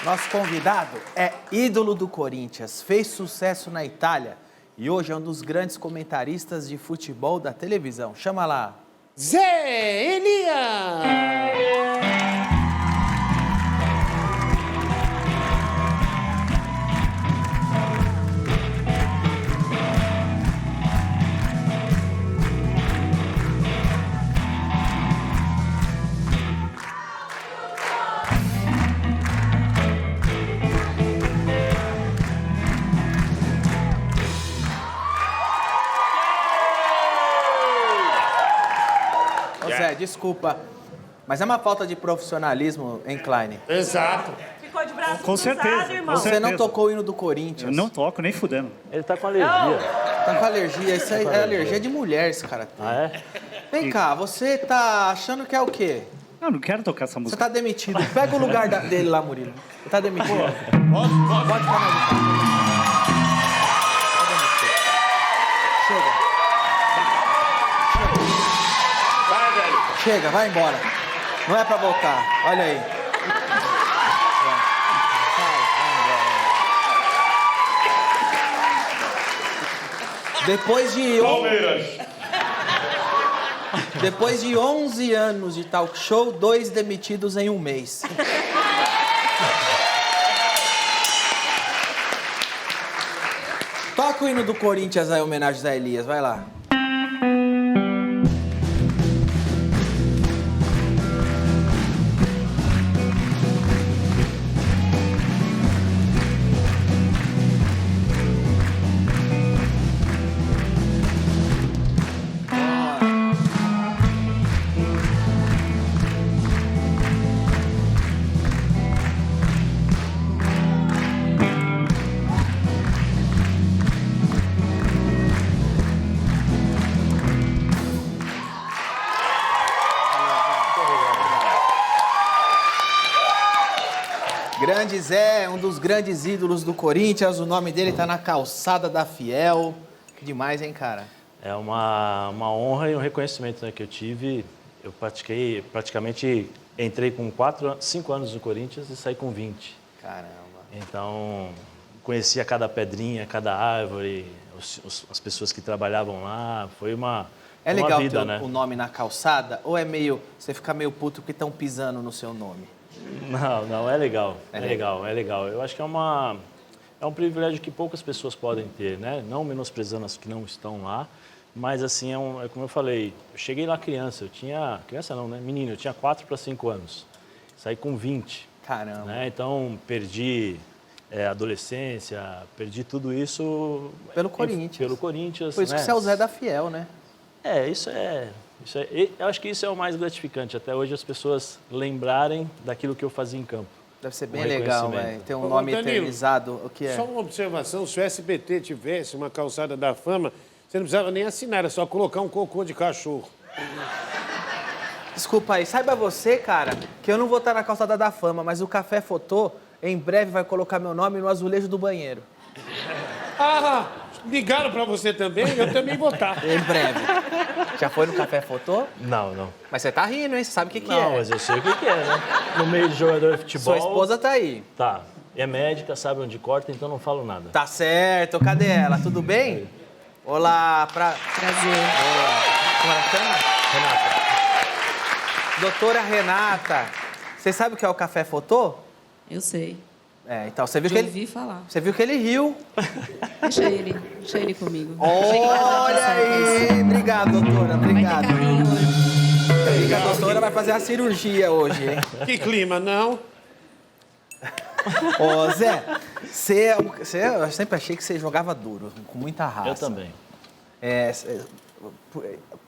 Nosso convidado é ídolo do Corinthians, fez sucesso na Itália e hoje é um dos grandes comentaristas de futebol da televisão. Chama lá. Zé Elias! Ô Zé, desculpa, mas é uma falta de profissionalismo, hein, Klein? Exato. Ficou de braço Com cruzado, certeza. irmão. Com Você não certeza. tocou o hino do Corinthians. Eu não toco, nem fudendo. Ele tá com alergia. Tá com alergia, isso aí é alergia de mulher, esse cara tem. Ah, é? Vem cá, você tá achando que é o quê? Não quero tocar essa Você música. tá demitido. Pega o lugar dele lá, Murilo. Você tá demitido. Pode ficar mais um pouco. Tá demitido. Chega. Vai, velho. Chega, vai embora. Não é pra voltar. Olha aí. Depois de... Depois de 11 anos de talk show, 2 demitidos em um mês. Toca o hino do Corinthians aí, em homenagem a Elias. Vai lá. Grande Zé, um dos grandes ídolos do Corinthians. O nome dele tá na calçada da Fiel. Que demais, hein, cara? É uma honra e um reconhecimento, né, que eu tive. Eu praticamente entrei com 5 anos no Corinthians e saí com 20. Caramba. Então, conhecia cada pedrinha, cada árvore, as pessoas que trabalhavam lá. Foi uma Legal vida, ter né? o nome na calçada? Ou é meio... Você fica meio puto porque estão pisando no seu nome? Não, é legal. É É legal. Eu acho que é um privilégio que poucas pessoas podem ter, né? Não menosprezando as que não estão lá, mas assim, é como eu falei, eu cheguei lá criança, criança não, né? Menino, eu tinha 4 para 5 anos, saí com 20. Caramba. Né? Então, perdi adolescência, perdi tudo isso... Pelo Corinthians. Pelo Corinthians, Por isso né? que você é o Zé da Fiel, né? Eu acho que isso é o mais gratificante. Até hoje as pessoas lembrarem daquilo que eu fazia em campo. Deve ser bem Um legal, reconhecimento. velho. Ter um Ô, nome Danilo, eternizado. O que é? Só uma observação, se o SBT tivesse uma calçada da fama, você não precisava nem assinar, era só colocar um cocô de cachorro. Desculpa aí. Saiba você, cara, que eu não vou estar na calçada da fama, mas o Café Fotô, em breve, vai colocar meu nome no azulejo do banheiro. Ah, ligaram pra você também? Eu também vou estar. Em breve. Já foi no Café Fotô? Não. Mas você tá rindo, hein? Você sabe o que Não, é. mas eu sei o que é, né? No meio de jogador de futebol... Sua esposa tá aí. Tá. É médica, sabe onde corta, então não falo nada. Tá certo. Cadê ela? Tudo bem? Olá, Prazer. Como ela chama? Renata. Doutora Renata. Você sabe o que é o Café Fotô? Eu sei. Então, você viu Já que ele... ouvi falar. Você viu que ele riu. Deixa ele comigo. Olha aí! Obrigado, doutora. Vai ter Obrigado. carrinho hoje. A doutora vai fazer a cirurgia hoje, hein? Que clima, não? Ô, Zé, eu sempre achei que você jogava duro, com muita raça. Eu também.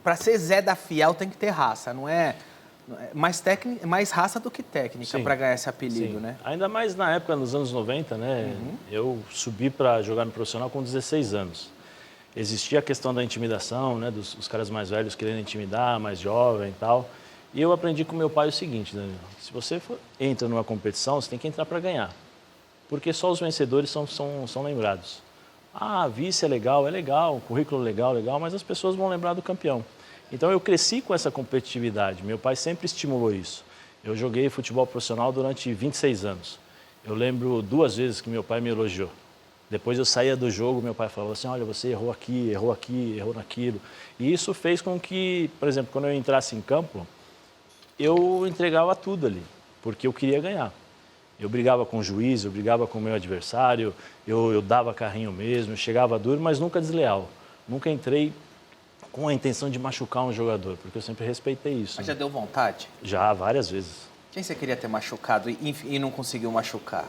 Pra ser Zé da Fiel tem que ter raça, não é mais raça do que técnica Sim. pra ganhar esse apelido, Sim. né? Ainda mais na época, nos anos 90, né? Eu subi para jogar no profissional com 16 anos. Existia a questão da intimidação, né? Dos caras mais velhos querendo intimidar, mais jovem e tal. E eu aprendi com meu pai o seguinte, Danilo, se você entra numa competição, você tem que entrar para ganhar. Porque só os vencedores são lembrados. Ah, vice é legal, currículo legal, mas as pessoas vão lembrar do campeão. Então eu cresci com essa competitividade, meu pai sempre estimulou isso. Eu joguei futebol profissional durante 26 anos. Eu lembro 2 vezes que meu pai me elogiou. Depois eu saía do jogo, meu pai falava assim, olha, você errou aqui, errou naquilo. E isso fez com que, por exemplo, quando eu entrasse em campo, eu entregava tudo ali, porque eu queria ganhar. Eu brigava com o juiz, eu brigava com o meu adversário, eu dava carrinho mesmo, eu chegava duro, mas nunca desleal. Nunca entrei com a intenção de machucar um jogador, porque eu sempre respeitei isso. Mas já deu vontade? Já, várias vezes. Quem você queria ter machucado e não conseguiu machucar?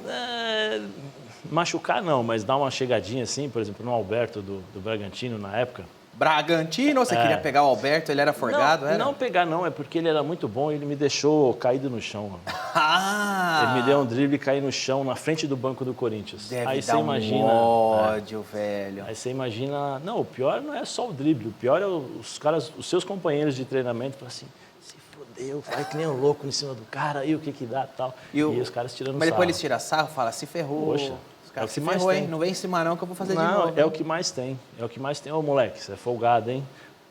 Machucar não, mas dar uma chegadinha assim, por exemplo, no Alberto do Bragantino na época. Bragantino, você queria pegar o Alberto, ele era forgado, era? Não pegar não, é porque ele era muito bom e ele me deixou caído no chão. Ah! Ele me deu um drible e caí no chão na frente do banco do Corinthians. Deve Aí dar você imagina, ódio, velho. Aí você imagina, não, o pior não é só o drible, o pior é os caras, os seus companheiros de treinamento falam assim, se fodeu, vai que nem um louco em cima do cara, aí o que dá, tal. E os caras tirando sarro. Mas depois eles tiram sarro, fala, se ferrou. Poxa, Os caras é o se que mais ferrou, tem. hein? Não vem em cima não que eu vou fazer de Não, novo. é o que mais tem, é o que mais tem. Ô moleque, você é folgado, hein?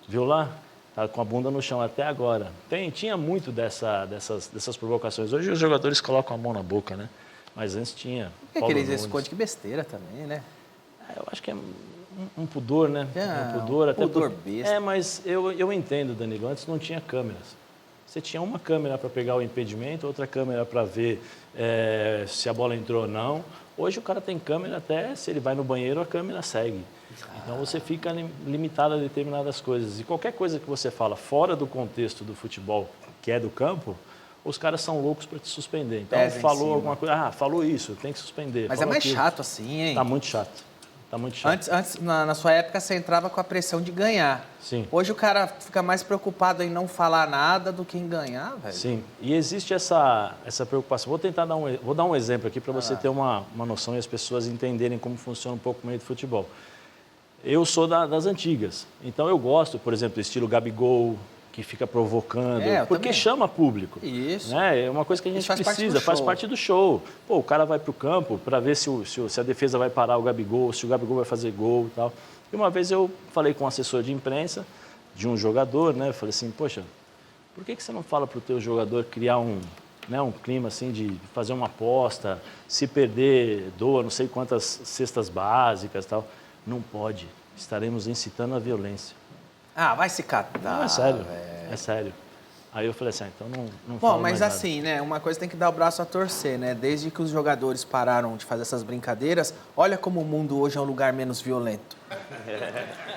Viu lá? Tá com a bunda no chão até agora. Tinha muito dessas provocações. Hoje os jogadores colocam a mão na boca, né? Mas antes tinha. Por que eles escondem? Que besteira também, né? Eu acho que é um pudor, né? Um pudor, até pudor besta. Mas eu entendo, Danilo. Antes não tinha câmeras. Você tinha uma câmera para pegar o impedimento, outra câmera para ver se a bola entrou ou não. Hoje o cara tem câmera até, se ele vai no banheiro, a câmera segue. Então você fica limitado a determinadas coisas. E qualquer coisa que você fala fora do contexto do futebol, que é do campo, os caras são loucos para te suspender. Então falou alguma coisa, falou isso, tem que suspender. Mas é mais chato assim, hein? Tá muito chato. Tá muito chato. Antes na sua época, você entrava com a pressão de ganhar. Sim. Hoje o cara fica mais preocupado em não falar nada do que em ganhar, velho. Sim. E existe essa preocupação. Vou dar um exemplo aqui para você ter uma noção e as pessoas entenderem como funciona um pouco o meio do futebol. Eu sou das antigas. Então eu gosto, por exemplo, do estilo Gabigol, que fica provocando, porque também. chama público. Isso. Né? É uma coisa que a gente precisa, faz parte do show. Pô, o cara vai para o campo para ver se a defesa vai parar o Gabigol, se o Gabigol vai fazer gol e tal. E uma vez eu falei com um assessor de imprensa de um jogador, né? Eu falei assim, poxa, por que você não fala para o teu jogador criar um clima assim de fazer uma aposta, se perder, doa não sei quantas cestas básicas e tal. Não pode, estaremos incitando a violência. Ah, vai se catar. Não, é sério, velho. é sério. Aí eu falei assim, então não Bom, falo mas mais assim, né, uma coisa tem que dar o braço a torcer, né? Desde que os jogadores pararam de fazer essas brincadeiras, olha como o mundo hoje é um lugar menos violento.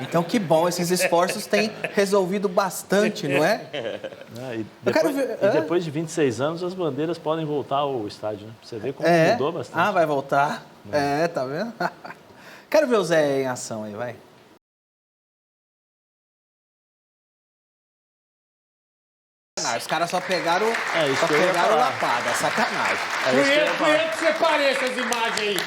Então, que bom, esses esforços têm resolvido bastante, não é? E depois de 26 anos, as bandeiras podem voltar ao estádio, né? Você vê como mudou bastante. Ah, vai voltar? Tá vendo? Quero ver o Zé em ação aí, vai. Os caras só pegaram, lapada, sacanagem. Fui eu que separei essas imagens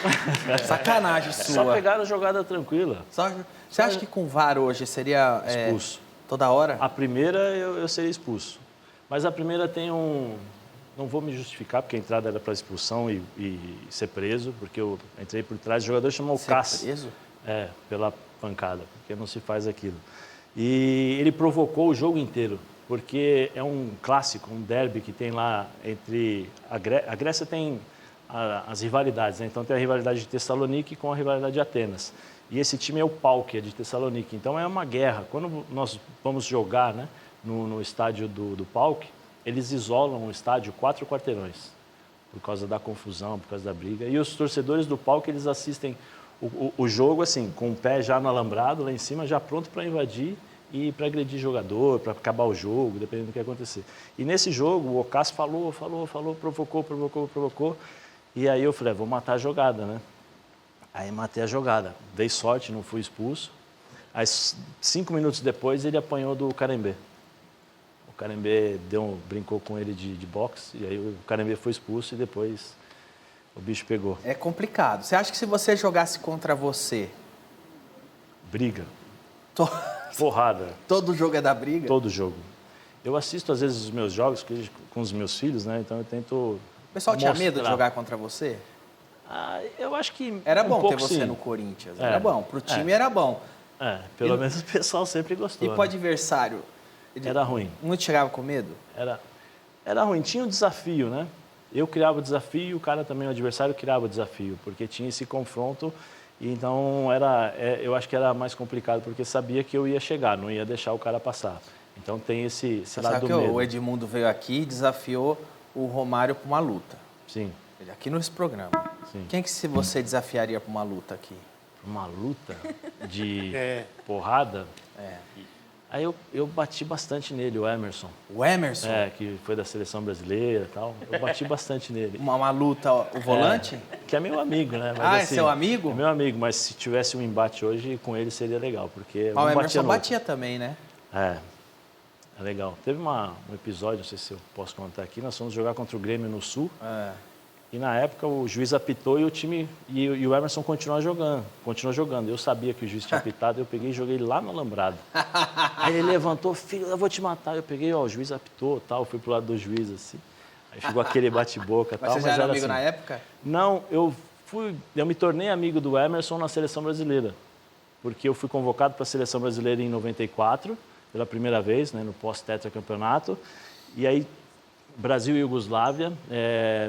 aí. Sacanagem sua. Só pegaram jogada tranquila. Você acha que com o VAR hoje seria expulso? Toda hora? A primeira eu seria expulso. Mas a primeira tem não vou me justificar, porque a entrada era para expulsão e ser preso, porque eu entrei por trás, o jogador chamou o Cássio. Preso? Pela pancada, porque não se faz aquilo. E ele provocou o jogo inteiro, porque é um clássico, um derby que tem lá entre... A Grécia tem as rivalidades, né? Então tem a rivalidade de Tessalonique com a rivalidade de Atenas. E esse time é o PAOK, é de Tessalonique. Então é uma guerra. Quando nós vamos jogar, né, no estádio do PAOK, eles isolam o estádio 4 quarteirões, por causa da confusão, por causa da briga. E os torcedores do PAOK, eles assistem o jogo assim, com o pé já no alambrado, lá em cima, já pronto para invadir e para agredir jogador, para acabar o jogo, dependendo do que acontecer. E nesse jogo, o Ocasio falou, provocou. E aí eu falei, vou matar a jogada, né? Aí matei a jogada. Dei sorte, não fui expulso. Aí 5 minutos depois, ele apanhou do Carembê. O Carembê brincou com ele de boxe, e aí o Carembê foi expulso e depois o bicho pegou. É complicado. Você acha que se você jogasse contra você... Briga. Porrada. Todo jogo é da briga? Todo jogo. Eu assisto, às vezes, os meus jogos com os meus filhos, né? Então eu tento... O pessoal tinha medo de jogar contra você? Eu acho que era bom pouco, ter você sim. no Corinthians. Era bom. Pro time era bom. Pelo menos o pessoal sempre gostou. E pro adversário? Era ruim. Não te chegava com medo? Era ruim. Tinha um desafio, né? eu criava o desafio e o cara também, o adversário, criava o desafio, porque tinha esse confronto. E então, eu acho que era mais complicado, porque sabia que eu ia chegar, não ia deixar o cara passar. Então, tem esse lado Sabe do que medo. o Edmundo veio aqui e desafiou o Romário para uma luta. Sim, Aqui nesse programa. sim. Quem que você desafiaria para uma luta aqui? Uma luta de É. porrada. É. Aí eu bati bastante nele, o Emerson. O Emerson? Que foi da seleção brasileira e tal. Eu bati bastante nele. Uma luta, o volante? Que é meu amigo, né? Mas, É seu amigo? É meu amigo, mas se tivesse um embate hoje com ele seria legal, porque Mas o um Emerson no outro. batia também, né? É legal. Teve um episódio, não sei se eu posso contar aqui, nós fomos jogar contra o Grêmio no Sul. É. E na época o juiz apitou e o time e o Emerson continuou jogando. Eu sabia que o juiz tinha apitado, eu peguei e joguei ele lá no alambrado. Aí ele levantou, filho, eu vou te matar. Eu peguei, o juiz apitou, tal, fui pro lado do juiz assim. Aí ficou aquele bate-boca, Mas tal, você já era amigo assim. na época? Não, eu me tornei amigo do Emerson na seleção brasileira. Porque eu fui convocado para a seleção brasileira em 94, pela primeira vez, né, no pós-tetracampeonato. E aí Brasil e Iugoslávia,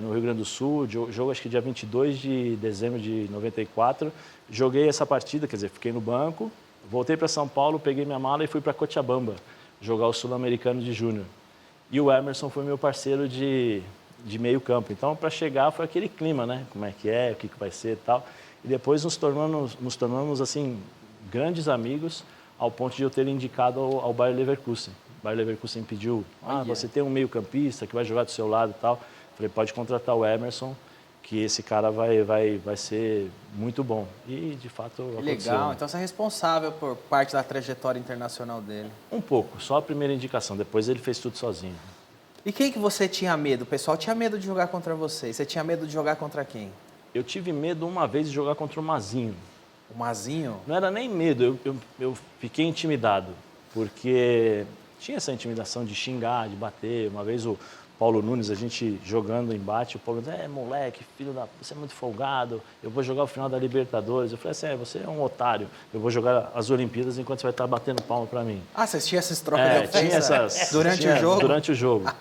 no Rio Grande do Sul, jogo acho que dia 22 de dezembro de 94. Joguei essa partida, quer dizer, fiquei no banco, voltei para São Paulo, peguei minha mala e fui para Cochabamba jogar o Sul-Americano de Júnior. E o Emerson foi meu parceiro de meio campo. Então, para chegar, foi aquele clima, né? Como é, o que vai ser e tal. E depois nos tornamos assim, grandes amigos, ao ponto de eu ter indicado ao Bayer Leverkusen. O Bayer Leverkusen pediu, você tem um meio-campista que vai jogar do seu lado e tal. Falei, pode contratar o Emerson, que esse cara vai ser muito bom. E, de fato, aconteceu. Legal, então você é responsável por parte da trajetória internacional dele. Um pouco, só a primeira indicação. Depois ele fez tudo sozinho. E quem que você tinha medo? O pessoal tinha medo de jogar contra você. Você tinha medo de jogar contra quem? Eu tive medo uma vez de jogar contra o Mazinho. O Mazinho? Não era nem medo, eu fiquei intimidado, porque tinha essa intimidação de xingar, de bater. Uma vez o Paulo Nunes, a gente jogando embate, o Paulo disse, moleque, você é muito folgado, eu vou jogar o final da Libertadores. Eu falei assim, você é um otário, eu vou jogar as Olimpíadas enquanto você vai estar batendo palma pra mim. Ah, vocês tinham essas trocas de ofensa? Tinha essas, durante o jogo? Durante o jogo.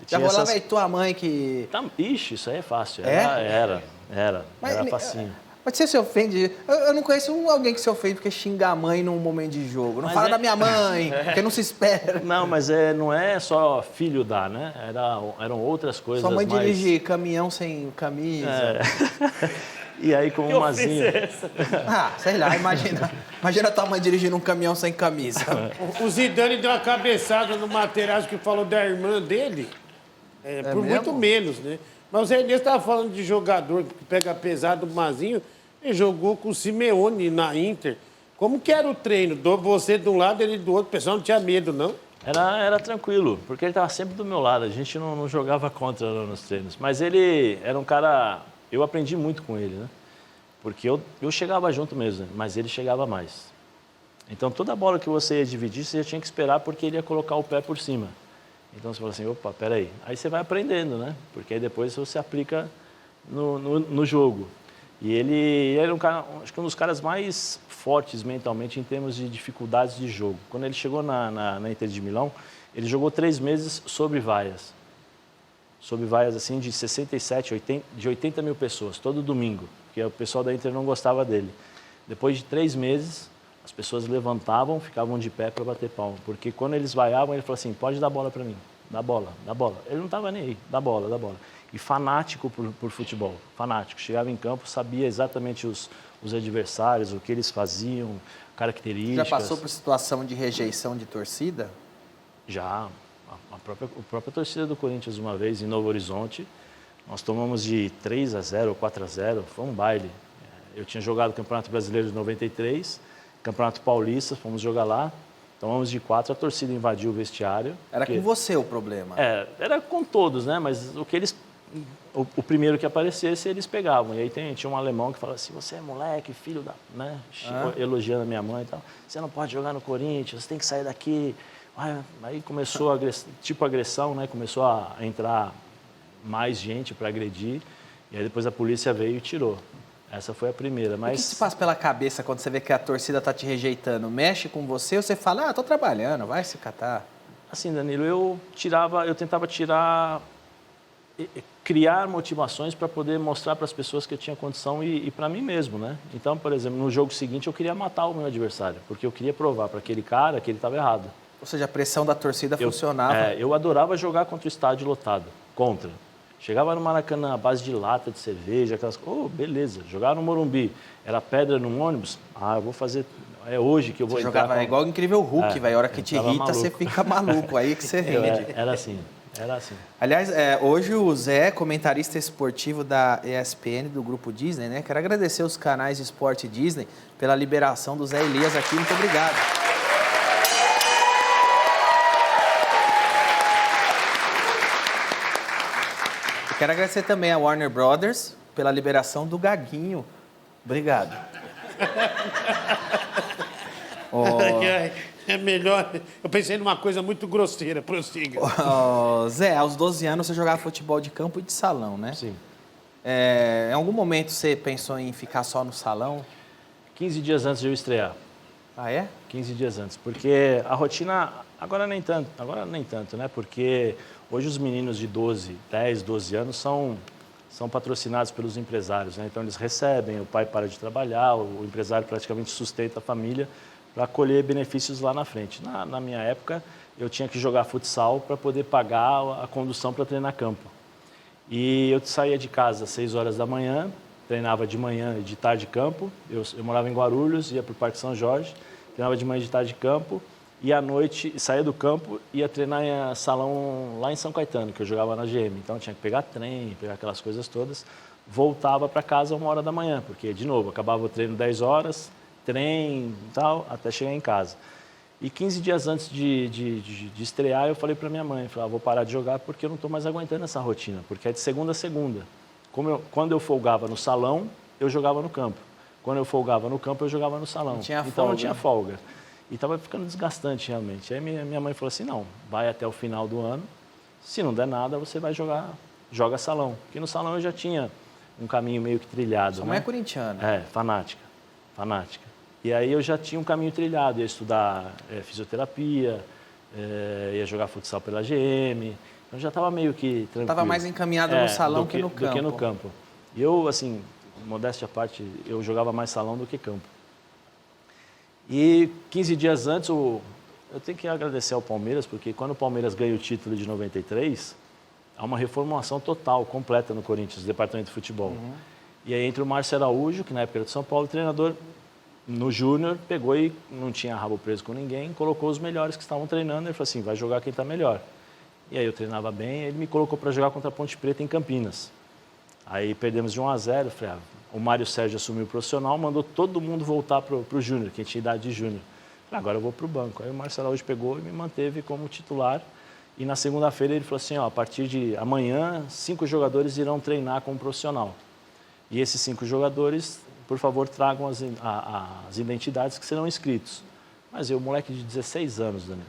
Já rolava aí tua mãe que... Ixi, isso aí é fácil. É? Era Mas, facinho. Mas você se ofende... Eu não conheço alguém que se ofende porque xinga a mãe num momento de jogo. Não Mas fala da minha mãe, porque não se espera. Não, mas não é só filho dar, né? Eram outras coisas. Sua mãe mais... dirige caminhão sem camisa. E aí com o Mazinho... Sei lá, imagina tua mãe dirigindo um caminhão sem camisa. O Zidane deu uma cabeçada no Materazzi que falou da irmã dele. Por mesmo? muito menos, né? Mas o Zé Inês estava falando de jogador que pega pesado do Mazinho. Ele jogou com o Simeone na Inter. Como que era o treino? Você de um lado, ele do outro. O pessoal não tinha medo, não? Era tranquilo, porque ele estava sempre do meu lado. A gente não jogava contra nos treinos. Mas ele era um cara... Eu aprendi muito com ele, né? Porque eu chegava junto mesmo, mas ele chegava mais. Então, toda bola que você ia dividir, você já tinha que esperar porque ele ia colocar o pé por cima. Então, você fala assim, opa, peraí. Aí você vai aprendendo, né? Porque aí depois você aplica no jogo. E ele era um cara, acho que um dos caras mais fortes mentalmente em termos de dificuldades de jogo. Quando ele chegou na Inter de Milão, ele jogou 3 meses sobre vaias. Sobre vaias, assim, de 67, de 80 mil pessoas, todo domingo. Porque o pessoal da Inter não gostava dele. Depois de 3 meses... As pessoas levantavam, ficavam de pé para bater palma. Porque quando eles vaiavam, ele falou assim, pode dar bola para mim. Dá bola, dá bola. Ele não estava nem aí, dá bola, dá bola. E fanático por futebol, fanático. Chegava em campo, sabia exatamente os adversários, o que eles faziam, características. Já passou por situação de rejeição de torcida? Já. A própria torcida do Corinthians, uma vez, em Novo Horizonte, nós tomamos de 3-0 ou 4-0, foi um baile. Eu tinha jogado o Campeonato Brasileiro de 93, Campeonato Paulista, fomos jogar lá, tomamos de 4, a torcida invadiu o vestiário. Era com você o problema? Era com todos, né? Mas o primeiro que aparecesse, eles pegavam. E aí tinha um alemão que falava assim, você é moleque, filho da... Né? Elogiando a minha mãe e tal. Você não pode jogar no Corinthians, você tem que sair daqui. Aí começou agressão, né? Começou a entrar mais gente para agredir. E aí depois a polícia veio e tirou. Essa foi a primeira, mas... O que se passa pela cabeça quando você vê que a torcida tá te rejeitando? Mexe com você ou você fala, tô trabalhando, vai se catar? Assim, Danilo, eu tentava tirar criar motivações para poder mostrar para as pessoas que eu tinha condição e para mim mesmo, né? Então, por exemplo, no jogo seguinte eu queria matar o meu adversário, porque eu queria provar para aquele cara que ele estava errado. Ou seja, a pressão da torcida funcionava. Eu adorava jogar contra o estádio lotado, contra. Chegava no Maracanã, à base de lata de cerveja, aquelas coisas. Oh, beleza. Jogar no Morumbi, era pedra num ônibus. Ah, eu vou fazer. É hoje que eu vou Você entrar. jogava igual o Incrível Hulk, velho. A hora que te tava irrita, você maluco. fica maluco. Aí que você rende. Era assim, era assim. Aliás, hoje o Zé, comentarista esportivo da ESPN, do Grupo Disney, né? Quero agradecer os canais de esporte Disney pela liberação do Zé Elias aqui. Muito obrigado. Quero agradecer também a Warner Brothers pela liberação do Gaguinho. Obrigado. É melhor. Eu pensei numa coisa muito grosseira, prossiga. Zé, aos 12 anos você jogava futebol de campo e de salão, né? Sim. Em algum momento você pensou em ficar só no salão? 15 dias antes de eu estrear. Ah, é? 15 dias antes. Porque a rotina, agora nem tanto, né? Porque hoje os meninos de 10, 12 anos são patrocinados pelos empresários, né? Então eles recebem, o pai para de trabalhar, o empresário praticamente sustenta a família para colher benefícios lá na frente. Na minha época, eu tinha que jogar futsal para poder pagar a condução para treinar campo. E eu saía de casa às 6 horas da manhã, treinava de manhã e de tarde campo. Eu morava em Guarulhos, ia para o Parque São Jorge, treinava de manhã e de tarde campo. E à noite, saía do campo e ia treinar em salão lá em São Caetano, que eu jogava na GM. Então, eu tinha que pegar trem, pegar aquelas coisas todas. Voltava para casa 1 hora da manhã, porque, de novo, acabava o treino 10 horas, trem e tal, até chegar em casa. E 15 dias antes de estrear, eu falei para minha mãe, vou parar de jogar porque eu não estou mais aguentando essa rotina, porque é de segunda a segunda. Quando eu folgava no salão, eu jogava no campo. Quando eu folgava no campo, eu jogava no salão. Então, não tinha folga. E estava ficando desgastante, realmente. Aí minha mãe falou assim, não, vai até o final do ano, se não der nada, você vai joga salão. Porque no salão eu já tinha um caminho meio que trilhado. Sua mãe é corintiana. Fanática. E aí eu já tinha um caminho trilhado, ia estudar fisioterapia, ia jogar futsal pela GM, então já estava meio que tranquilo. Estava mais encaminhado no salão que no campo. Do que no campo. E eu, assim, modéstia à parte, eu jogava mais salão do que campo. E 15 dias antes, eu tenho que agradecer ao Palmeiras, porque quando o Palmeiras ganha o título de 93, há uma reformulação total, completa no Corinthians, no departamento de futebol. Uhum. E aí entra o Márcio Araújo, que na época era de São Paulo, treinador no Júnior, pegou e não tinha rabo preso com ninguém, colocou os melhores que estavam treinando, ele falou assim, vai jogar quem está melhor. E aí eu treinava bem, ele me colocou para jogar contra a Ponte Preta em Campinas. Aí perdemos de 1-0, eu falei, o Mário Sérgio assumiu o profissional, mandou todo mundo voltar para o Júnior, que tinha idade de Júnior. Falei, agora eu vou para o banco. Aí o Márcio Araújo pegou e me manteve como titular. E na segunda-feira ele falou assim, a partir de amanhã, 5 jogadores irão treinar como profissional. E esses 5 jogadores, por favor, tragam as identidades que serão inscritos. Mas eu, moleque de 16 anos, Daniel,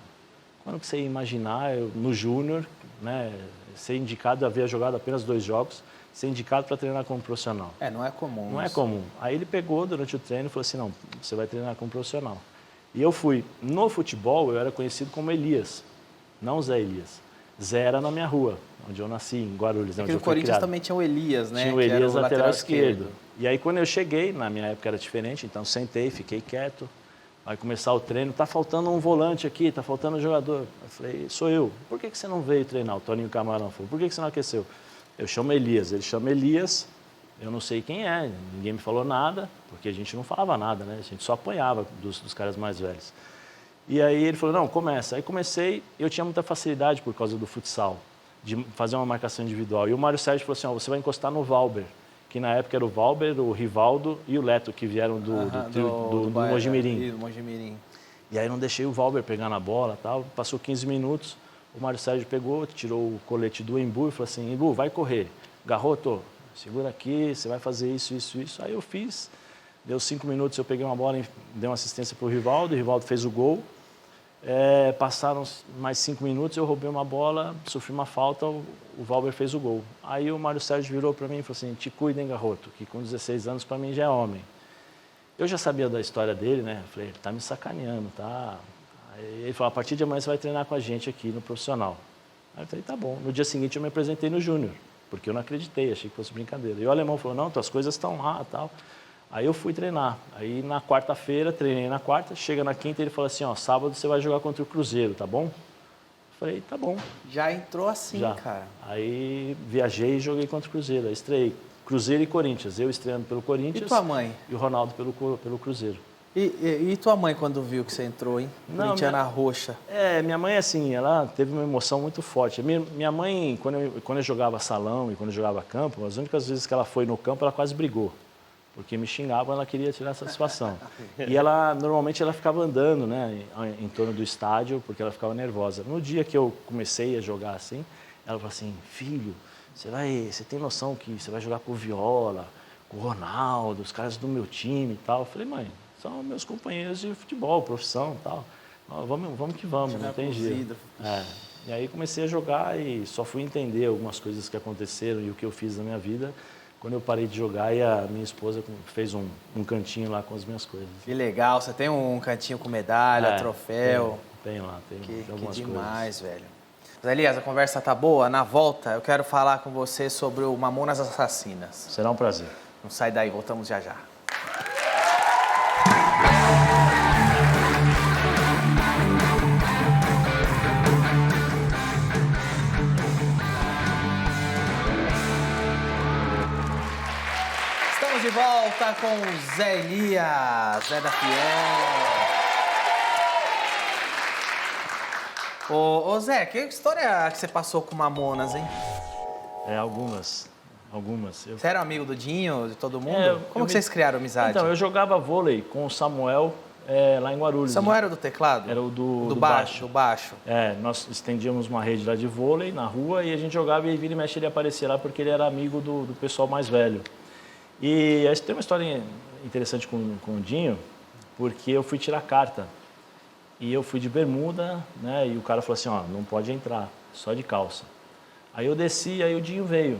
quando que você ia imaginar, no Júnior, né, ser indicado, havia jogado apenas 2 jogos, ser indicado para treinar como profissional. Não é comum. Não é comum. Aí ele pegou durante o treino e falou assim, não, você vai treinar como profissional. E eu fui. No futebol, eu era conhecido como Elias, não Zé Elias. Zé era na minha rua, onde eu nasci, em Guarulhos. Porque no Corinthians também tinha o Elias, né? Tinha o Elias, lateral esquerdo. E aí, quando eu cheguei, na minha época era diferente, então sentei, fiquei quieto. Vai começar o treino, tá faltando um volante aqui, tá faltando um jogador. Eu falei, sou eu. Por que você não veio treinar? O Toninho Camarão falou, por que você não aqueceu? Eu chamo Elias, ele chama Elias, eu não sei quem é, ninguém me falou nada, porque a gente não falava nada, né? A gente só apanhava dos caras mais velhos. E aí ele falou, não, começa. Aí comecei, eu tinha muita facilidade por causa do futsal, de fazer uma marcação individual. E o Mário Sérgio falou assim, você vai encostar no Valber, que na época era o Valber, o Rivaldo e o Leto, que vieram do Mojimirim. E aí não deixei o Valber pegar na bola, tal. Passou 15 minutos, o Mário Sérgio pegou, tirou o colete do Embu e falou assim, Embu, vai correr. Garroto, segura aqui, você vai fazer isso. Aí eu fiz, deu 5 minutos, eu peguei uma bola, dei uma assistência para o Rivaldo fez o gol. Passaram mais 5 minutos, eu roubei uma bola, sofri uma falta, o Valber fez o gol. Aí o Mário Sérgio virou para mim e falou assim, te cuida, hein, Garroto, que com 16 anos para mim já é homem. Eu já sabia da história dele, né? Falei, ele tá me sacaneando, tá? Aí ele falou, a partir de amanhã você vai treinar com a gente aqui no profissional. Aí eu falei, tá bom. No dia seguinte eu me apresentei no Júnior. porque eu não acreditei, achei que fosse brincadeira. E o alemão falou, não, tuas coisas estão lá, tal. Aí eu fui treinar. Aí na quarta-feira, treinei na quarta, chega na quinta, ele falou assim, ó, sábado você vai jogar contra o Cruzeiro, tá bom? Falei, tá bom. Já entrou assim, Já. cara. Aí viajei e joguei contra o Cruzeiro. Aí estreiei Cruzeiro e Corinthians. Eu estreando pelo Corinthians. E tua mãe? E o Ronaldo pelo Cruzeiro. E tua mãe quando viu que você entrou, hein? Não, Corintiana roxa. Minha mãe, assim, ela teve uma emoção muito forte. Minha mãe, quando eu jogava salão e quando eu jogava campo, as únicas vezes que ela foi no campo, ela quase brigou. Porque me xingava, ela queria tirar satisfação. E normalmente ela ficava andando, né, em torno do estádio, porque ela ficava nervosa. No dia que eu comecei a jogar assim, ela falou assim, filho, você tem noção que você vai jogar com o Viola, com o Ronaldo, os caras do meu time e tal? Eu falei, mãe, são meus companheiros de futebol, profissão e tal. Vamos que vamos, não tem jeito. E aí comecei a jogar e só fui entender algumas coisas que aconteceram e o que eu fiz na minha vida quando eu parei de jogar e a minha esposa fez um cantinho lá com as minhas coisas. Que legal, você tem um cantinho com medalha, troféu. Tem algumas coisas. Que demais, velho. Zé Elias, a conversa tá boa. Na volta, eu quero falar com você sobre o Mamonas Assassinas. Será um prazer. Não sai daí, voltamos já já. Estamos de volta com o Zé Elias, Zé da Fiel. Ô Zé, que história que você passou com Mamonas, hein? Algumas. Você era amigo do Dinho, de todo mundo? Como que vocês criaram amizade? Então, eu jogava vôlei com o Samuel lá em Guarulhos. Samuel era do teclado? Era o do baixo. Do baixo. Nós estendíamos uma rede lá de vôlei na rua e a gente jogava e vira e mexe ele aparecia lá porque ele era amigo do pessoal mais velho. E tem uma história interessante com o Dinho, porque eu fui tirar carta. E eu fui de bermuda, né? E o cara falou assim, ó, não pode entrar, só de calça. Aí eu desci, aí o Dinho veio.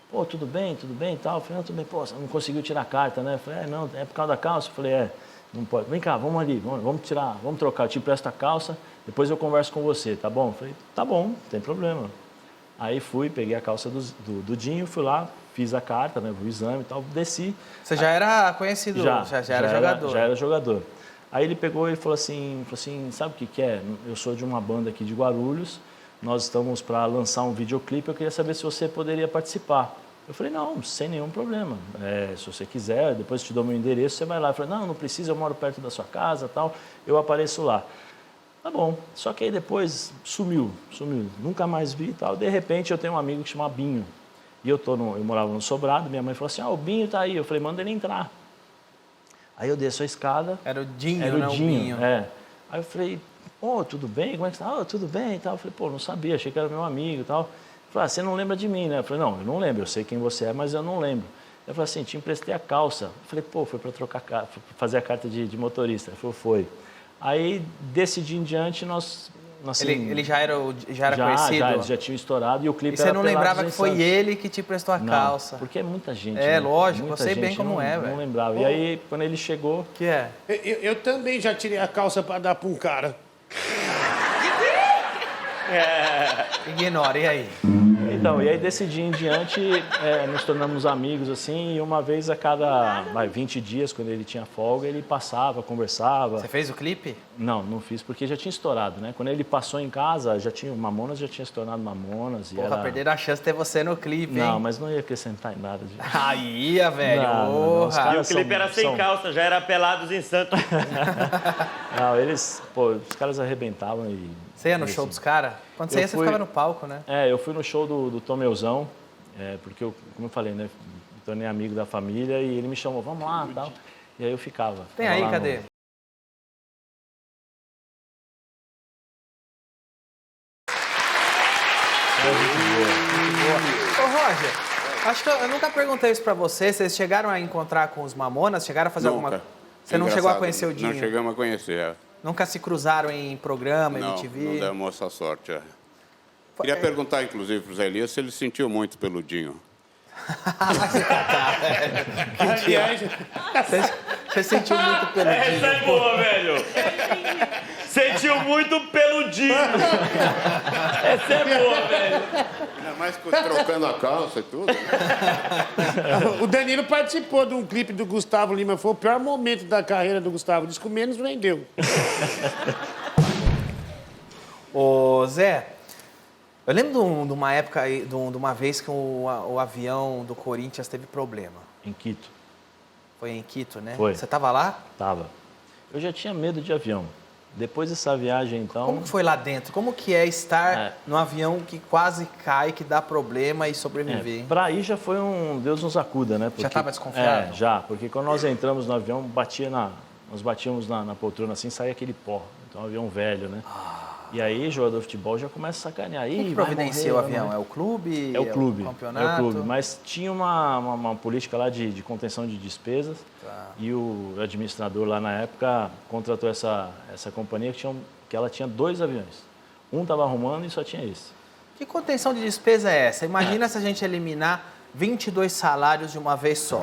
Pô, tudo bem e tal. Eu falei, não, tudo bem. Pô, você não conseguiu tirar a carta, né? Eu falei, não, é por causa da calça? Eu falei, não pode. Vem cá, vamos ali, vamos tirar, vamos trocar. Eu te empresto a calça, depois eu converso com você, tá bom? Eu falei, tá bom, não tem problema. Aí fui, peguei a calça do Dinho, fui lá, fiz a carta, né? O exame e tal, desci. Você já era conhecido? Já era jogador? Já era jogador. Aí ele pegou e falou assim, sabe o que é? Eu sou de uma banda aqui de Guarulhos, nós estamos para lançar um videoclipe, eu queria saber se você poderia participar. Eu falei, não, sem nenhum problema. Se você quiser, depois eu te dou meu endereço, você vai lá. Eu falei, não precisa, eu moro perto da sua casa, tal, eu apareço lá. Tá bom, só que aí depois sumiu, nunca mais vi e tal. De repente eu tenho um amigo que chama Binho, e eu morava no Sobrado, minha mãe falou assim, o Binho tá aí. Eu falei, manda ele entrar. Aí eu desço a escada. Era o Dinho, não o Binho. Aí eu falei, tudo bem? Como é que tá? Tudo bem e tal. Eu falei, não sabia, achei que era meu amigo e tal. Ele falou, você não lembra de mim, né? Eu falei, não, eu não lembro, eu sei quem você é, mas eu não lembro. Ele falou assim, te emprestei a calça. Eu falei, foi para fazer a carta de motorista. Ele falou, foi. Aí, desse dia em diante, nós... Assim, ele já era conhecido? Já tinha estourado e o clipe era. E você não lembrava que foi Santos. ele que te emprestou a calça? Porque é muita gente. Né? Lógico, muita eu sei gente, bem como velho. Não lembrava. E aí, quando ele chegou... Que é? Eu também já tirei a calça pra dar pra um cara. Ignora, e aí? Então, e aí desse dia em diante, nos tornamos amigos, assim, e uma vez a cada 20 dias, quando ele tinha folga, ele passava, conversava. Você fez o clipe? Não fiz, porque já tinha estourado, né? Quando ele passou em casa, já tinha Mamonas, já tinha estourado Mamonas. Porra, perderam a chance de ter você no clipe, hein? Não, mas não ia acrescentar em nada. Aí ia, velho. Não, e o clipe era sem calça, já era Pelados em Santos. Não, os caras arrebentavam e... Você ia no show dos caras? Quando você ia, você ficava no palco, né? Eu fui no show do Tomeuzão, porque eu, como eu falei, né, me tornei amigo da família e ele me chamou, vamos lá e tal. E aí eu ficava. Tem aí, cadê? Ô, Roger, acho que eu nunca perguntei isso pra você. Vocês chegaram a encontrar com os Mamonas? Chegaram a fazer alguma... Você não chegou a conhecer o Dinho? Não chegamos a conhecer. Nunca se cruzaram em programa, MTV? Não demos essa sorte. Queria perguntar, inclusive, pro Zé Elias se ele sentiu muito pelo Dinho. Você sentiu muito pelo Dinho. Essa é boa, velho. Sentiu muito pelo explodindo. Essa é boa, velho. Ainda mais trocando a calça e tudo. O Danilo participou de um clipe do Gustavo Lima. Foi o pior momento da carreira do Gustavo. Diz que o menos vendeu. Ô, Zé, eu lembro de uma época, aí, de uma vez que o avião do Corinthians teve problema. Em Quito. Foi em Quito, né? Foi. Você estava lá? Tava. Eu já tinha medo de avião. Depois dessa viagem, então... Como que foi lá dentro? Como que é estar num avião que quase cai, que dá problema e sobreviver? Para ir já foi um Deus nos acuda, né? Porque, Já estava desconfiado? Já, porque quando nós entramos no avião, nós batíamos na poltrona assim, saía aquele pó. Então, um avião velho, né? E aí, jogador de futebol já começa a sacanear. Aí, Quem que vai providencia morrer, o avião? vai É o clube? É o clube. É o campeonato? É o clube. Mas tinha uma política lá de contenção de despesas. Tá. E o administrador lá na época contratou essa companhia que ela tinha 2 aviões. Um estava arrumando e só tinha esse. Que contenção de despesa é essa? Imagina se a gente eliminar 22 salários de uma vez só.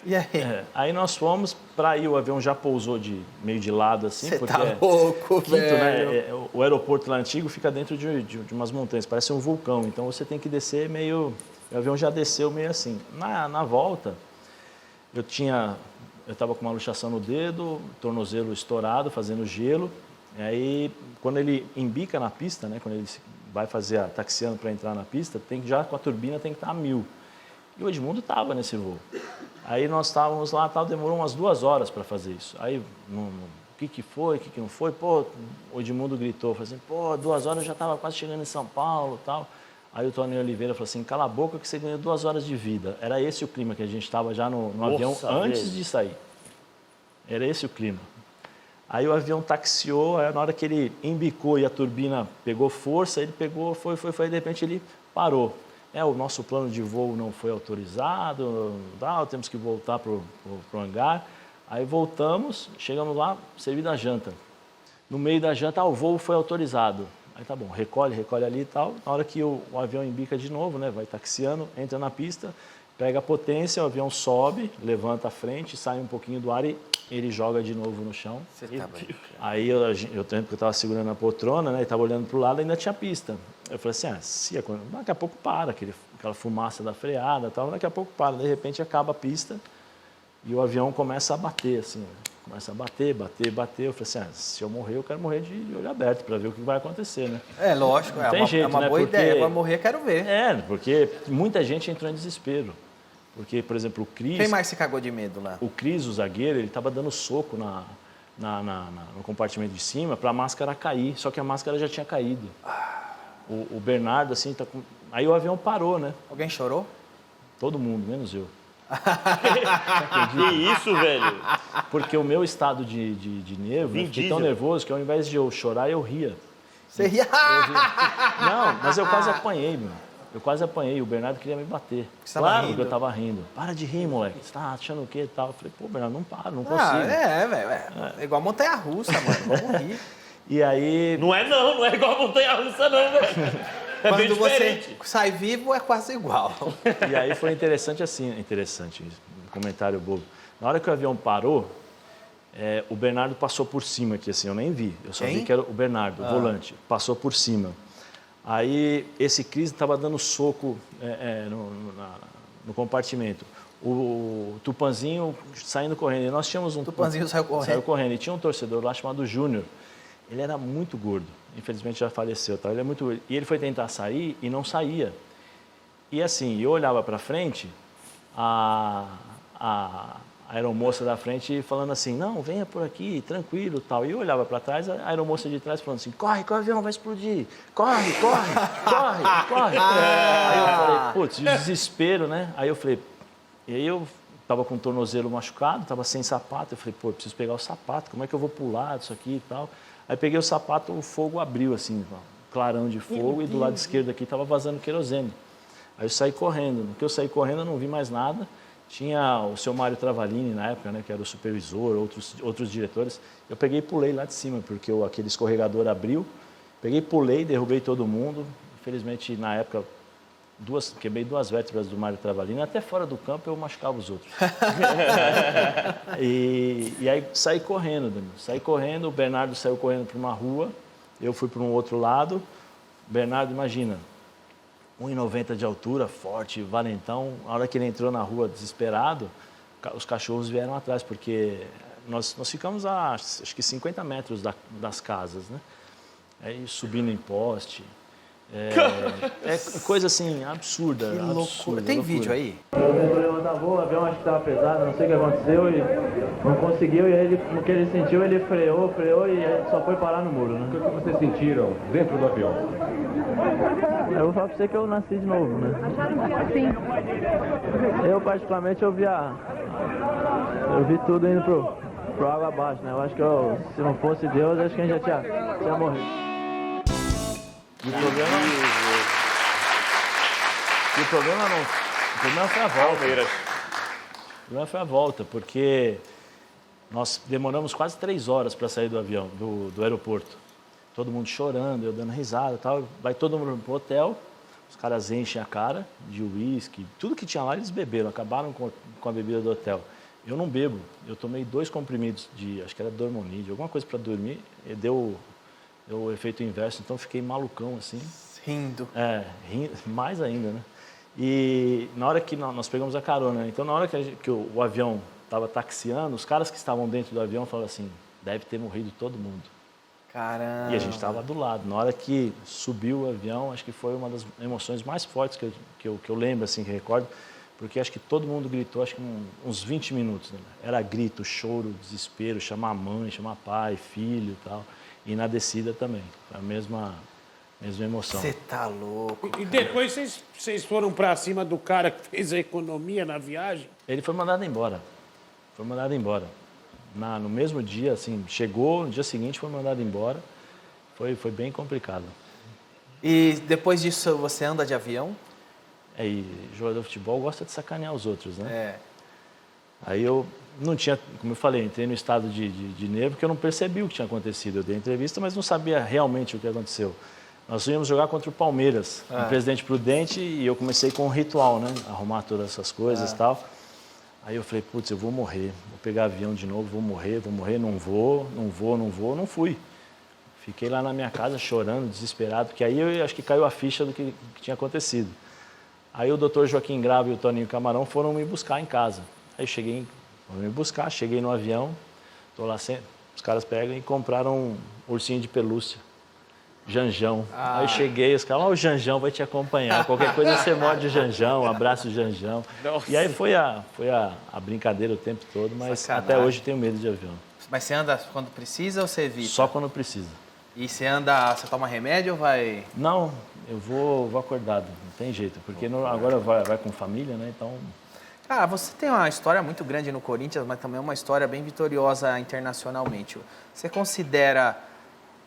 E aí? Aí nós fomos, para ir, o avião já pousou meio de lado assim. Você porque tá louco, Quito, velho. né? O aeroporto lá antigo fica dentro de umas montanhas, parece um vulcão. Então você tem que descer meio... O avião já desceu meio assim. Na volta, eu estava com uma luxação no dedo, tornozelo estourado, fazendo gelo. E aí, quando ele embica na pista, né? Quando ele vai fazer taxiando para entrar na pista, já com a turbina tem que estar a 1000. E o Edmundo estava nesse voo. Aí nós estávamos lá, demorou umas 2 horas para fazer isso. Aí, o que foi, o que não foi? Pô, o Edmundo gritou, falou assim, pô, 2 horas eu já estava quase chegando em São Paulo e tal. Aí o Tony Oliveira falou assim, cala a boca que você ganhou 2 horas de vida. Era esse o clima que a gente estava já no avião antes de sair. Era esse o clima. Aí o avião taxiou, aí na hora que ele embicou e a turbina pegou força, ele pegou, foi, e de repente ele parou. O nosso plano de voo não foi autorizado, temos que voltar para o hangar. Aí voltamos, chegamos lá, servida a janta. No meio da janta, o voo foi autorizado. Aí tá bom, recolhe ali e tal. Na hora que o avião embica de novo, né, vai taxiando, entra na pista, pega a potência, o avião sobe, levanta a frente, sai um pouquinho do ar e ele joga de novo no chão. Você tá brincando. Aí eu estava segurando a poltrona, né, e estava olhando para o lado, ainda tinha pista. Eu falei assim, daqui a pouco para, aquela fumaça da freada, tal, daqui a pouco para. De repente acaba a pista e o avião começa a bater, assim, começa a bater. Eu falei assim, se eu morrer, eu quero morrer de olho aberto para ver o que vai acontecer, né? É lógico, Não tem jeito, é uma né? boa Porque... ideia. Vai morrer, quero ver. Porque muita gente entrou em desespero. Porque, por exemplo, o Cris... Quem mais se cagou de medo lá? O Cris, o zagueiro, ele estava dando soco no compartimento de cima para a máscara cair, só que a máscara já tinha caído. O Bernardo, assim, tá com... Aí o avião parou, né? Alguém chorou? Todo mundo, menos eu. Que isso, velho? Porque o meu estado de nervo, eu fiquei tão nervoso que ao invés de eu chorar, eu ria. Você ria? Não, mas eu quase apanhei, meu. Eu quase apanhei, o Bernardo queria me bater. Claro que eu tava rindo. Para de rir, moleque. Você tá achando o quê e tal? Eu falei, pô, Bernardo, não para, não consigo. Velho. É igual montanha-russa, mano. Vamos rir. E aí... Não é igual a montanha-russa, não, velho. É bem Quando diferente. você sai vivo, é quase igual. E aí foi interessante assim, um comentário bobo. Na hora que o avião parou, o Bernardo passou por cima aqui, assim, eu nem vi. Eu só vi que era o Bernardo, o volante, passou por cima. Aí esse Cris estava dando soco no compartimento. O Tupanzinho saindo correndo. E nós tínhamos Tupanzinho saiu correndo. Saiu correndo. E tinha um torcedor lá chamado Júnior. Ele era muito gordo. Infelizmente já faleceu. Tá? Ele é muito gordo. E ele foi tentar sair e não saía. E assim, eu olhava para frente, a aeromoça da frente falando assim, não, venha por aqui, tranquilo, tal. E eu olhava para trás, a aeromoça de trás falando assim, corre que o avião vai explodir, corre. Aí eu falei, putz, desespero, né? Aí eu falei, e aí eu tava com o tornozelo machucado, tava sem sapato, eu falei, pô, eu preciso pegar o sapato, como é que eu vou pular disso aqui e tal? Aí peguei o sapato, o fogo abriu assim, clarão de fogo, e do lado esquerdo aqui tava vazando querosene. Aí eu saí correndo, no que eu saí correndo eu não vi mais nada. Tinha o seu Mário Travalini na época, né, que era o supervisor, outros diretores. Eu peguei e pulei lá de cima, porque aquele escorregador abriu. Peguei, pulei, derrubei todo mundo. Infelizmente, na época, quebrei 2 vértebras do Mário Travalini, até fora do campo eu machucava os outros. e aí saí correndo, Danilo. Saí correndo, o Bernardo saiu correndo para uma rua, eu fui para um outro lado. Bernardo, imagina, 1,90 de altura, forte, valentão. A hora que ele entrou na rua desesperado, os cachorros vieram atrás, porque nós ficamos a, acho que 50 metros das casas, né? Aí subindo em poste. É coisa assim, absurda. Que loucura. Absurda, Tem loucura. vídeo aí? Eu tentou levantar voo, o avião acho que estava pesado, não sei o que aconteceu e não conseguiu. E aí, no que ele sentiu, ele freou e aí só foi parar no muro, né? O que vocês sentiram dentro do avião? Eu vou falar pra você que eu nasci de novo, né? Sim. Eu, particularmente, eu vi tudo indo pro água abaixo, né? Eu acho que se não fosse Deus, acho que a gente já tinha morrido. O problema foi a volta. O problema foi a volta, porque nós demoramos quase 3 horas para sair do avião, do aeroporto. Todo mundo chorando, eu dando risada e tal. Vai todo mundo pro hotel, os caras enchem a cara de uísque, tudo que tinha lá eles beberam, acabaram com a bebida do hotel. Eu não bebo, eu tomei 2 comprimidos acho que era Dormonide, alguma coisa para dormir, e deu o efeito inverso, então fiquei malucão assim. Rindo. Rindo, mais ainda, né? E na hora que nós pegamos a carona, então na hora que o avião estava taxiando, os caras que estavam dentro do avião falaram assim, deve ter morrido todo mundo. Caramba. E a gente estava do lado. Na hora que subiu o avião, acho que foi uma das emoções mais fortes que eu lembro, assim, que recordo, porque acho que todo mundo gritou, acho que uns 20 minutos. Né? Era grito, choro, desespero, chamar mãe, chamar pai, filho e tal. E na descida também, a mesma emoção. Você tá louco. E depois vocês foram pra cima do cara que fez a economia na viagem? Ele foi mandado embora. Foi mandado embora. No mesmo dia, assim, chegou, no dia seguinte foi mandado embora. Foi bem complicado. E depois disso você anda de avião? E jogador de futebol gosta de sacanear os outros, né? É. Aí eu não tinha, como eu falei, entrei no estado de nervo, porque eu não percebi o que tinha acontecido. Eu dei entrevista, mas não sabia realmente o que aconteceu. Nós íamos jogar contra o Palmeiras, no Presidente Prudente, e eu comecei com um ritual, né? Arrumar todas essas coisas e tal. Aí eu falei, putz, eu vou morrer, vou pegar avião de novo, vou morrer, não vou, não fui. Fiquei lá na minha casa chorando, desesperado, porque aí eu acho que caiu a ficha do que tinha acontecido. Aí o doutor Joaquim Grava e o Toninho Camarão foram me buscar em casa. Aí foram me buscar, cheguei no avião, tô lá sempre, os caras pegam e compraram um ursinho de pelúcia, Janjão. Aí cheguei, os caras, o Janjão vai te acompanhar, qualquer coisa você morde o Janjão, abraça o Janjão. Nossa. E aí foi a brincadeira o tempo todo, mas Sacanagem. até hoje tenho medo de avião. Mas você anda quando precisa ou você evita? Só quando precisa. E você toma remédio ou vai... Não, eu vou acordado, não tem jeito, porque agora vai com família, né, então... Cara, você tem uma história muito grande no Corinthians, mas também uma história bem vitoriosa internacionalmente. Você considera...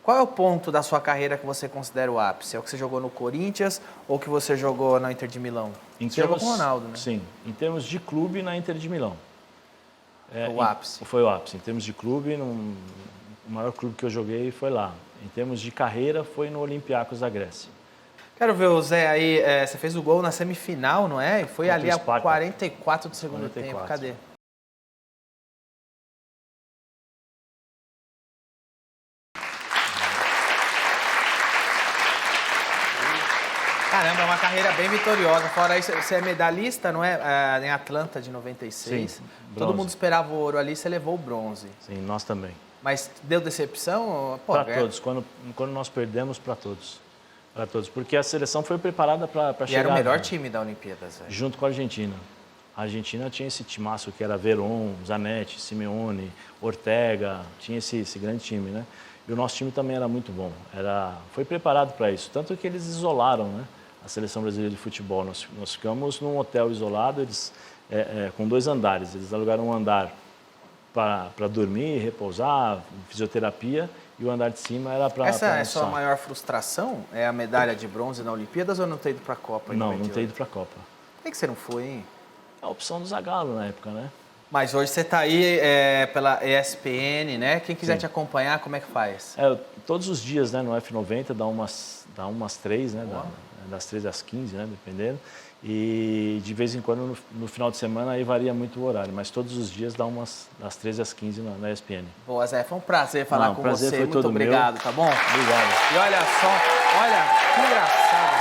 Qual é o ponto da sua carreira que você considera o ápice? É o que você jogou no Corinthians ou que você jogou na Inter de Milão? Você jogou com o Ronaldo, né? Sim, em termos de clube, na Inter de Milão. O ápice. Foi o ápice. Em termos de clube, o maior clube que eu joguei foi lá. Em termos de carreira, foi no Olympiacos da Grécia. Quero ver o Zé aí, você fez o gol na semifinal, não é? Foi Contra ali o a Sparta. 44 do segundo 44. tempo. Cadê? Caramba, é uma carreira bem vitoriosa. Fora isso, você é medalhista, não é? Em Atlanta de 96. Sim, Todo bronze. mundo esperava o ouro ali, você levou o bronze. Sim, nós também. Mas deu decepção? Pô, Para todos. Quando nós perdemos, para todos. Para todos. Porque a seleção foi preparada para chegar... E era o melhor time da Olimpíadas, velho. Junto com a Argentina. A Argentina tinha esse timaço que era Verón, Zanetti, Simeone, Ortega, tinha esse grande time, né? E o nosso time também era muito bom. Foi preparado para isso. Tanto que eles isolaram, né? A seleção brasileira de futebol. Nós ficamos num hotel isolado, com 2 andares. Eles alugaram um andar para dormir, repousar, fisioterapia, e o andar de cima era para Essa é a almoçar. sua maior frustração? É a medalha de bronze na Olimpíadas ou não ter ido para a Copa? em Não 98? ter ido para a Copa. Por que você não foi, hein? A opção do Zagallo na época, né? Mas hoje você está aí pela ESPN, né? Quem quiser Sim. te acompanhar, como é que faz? Todos os dias, né, no F90, dá umas 3, né? das 13 às 15, né, dependendo. E de vez em quando, no final de semana, aí varia muito o horário, mas todos os dias dá umas das 13 às 15 na ESPN. Boa, Zé, foi um prazer falar com prazer você. foi Muito todo obrigado, meu. tá bom? Obrigado. E olha só, olha que engraçado.